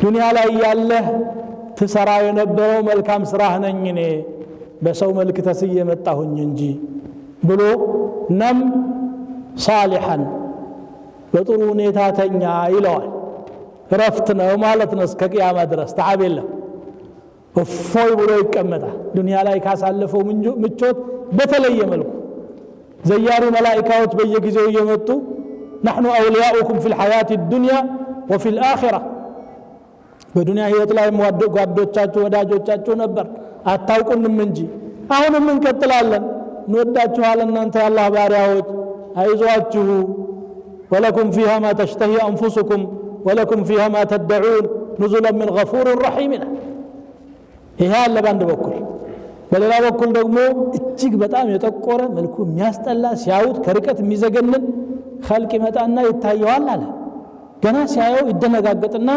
ዱንያ ላይ ያለህ ትሰራ የነበረው መልካም ስራህ ነኝ እኔ በሰው መልክ ተስዬ መጣሁኝ እንጂ ብሎ ነም ሳሊሐን በጥሩ ሁኔታ ተኛ ይለዋል። ረፍት ነው ማለት ነው። እስከ ቂያማ ድረስ ተዓብ የለም። እፎይ ብሎ ይቀመጣል። ዱንያ ላይ ካሳለፈው ምቾት በተለየ መልኩ ዘያሪ መላኢካዎች በየጊዜው እየመጡ نحن أولياؤكم في الحياة الدنيا وفي الآخرة በዱንያ ህይወት ላይ ጓዶቻችሁ ወዳጆቻችሁ ነበር አታውቁንም እንጂ አሁንም እንቀጥላለን እንወዳችኋለን እናንተ የአላህ ባሪያዎች አይዟችሁ ولكم فيها ما تشتهي أنفسكم ولكم فيها ما تدعون نزلا من غفور رحيم ይሄ አለ ባንድ በኩል በሌላ በኩል ደግሞ እጅግ በጣም የጠቆረ መልኩ የሚያስጠላ ሲያዩት ከርቀት የሚዘገንን خلق ይመጣና ይታየዋል አለ ገና ሲያየው ይደነጋገጥና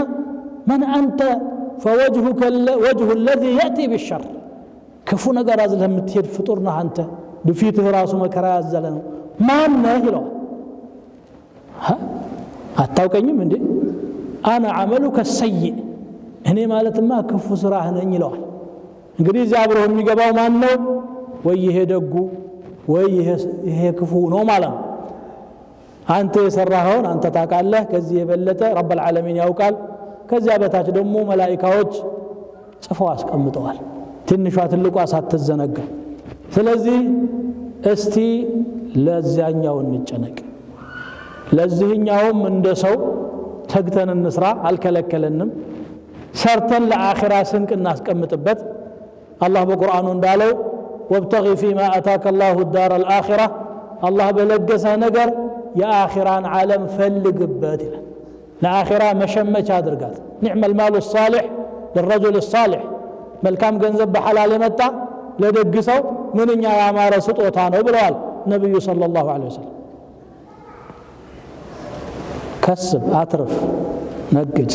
من أنت فوجهك وجه الذي يأتي بالشر كفو نجار أزله متهد فطورنا أنت بفيته راسه مكرا أزله ما نهيله ها أتاوكني من دي أنا عملك السيء هني مالت ما كفو صراحة نيله إنجليز يعبرهم يجابوا ما نو ويهدقوا ويهكفو نو مالا أنت يسرهون أنت تاكله كذي بلته رب العالمين يوكل ከዚያ በታች ደግሞ መላእክቶች ጽፈው አስቀምጠዋል ትንሿ ትልቋ ሳትዘነጋ ስለዚህ እስቲ ለዚያኛው እንጨነቅ ለዚህኛውም እንደ ሰው ተግተን እንስራ አልከለከለንም ሰርተን ለአኺራ ስንቅ እናስቀምጥበት አላህ በቁርአኑ እንዳለው وابتغي فيما آتاك الله الدار الآخرة الله بلغሰ ነገር የአኺራን ዓለም ፈልግበት ይላል ለአኺራ መሸመቻ አድርጋት نعم المال الصالح للرجل الصالح መልካም ገንዘብ በሐላል የመጣ ለደግ ሰው ምንኛ ያማረ ስጦታ ነው ብለዋል ነብዩ ሰለላሁ ዐለይሂ ወሰለም ከስብ አትርፍ ነግድ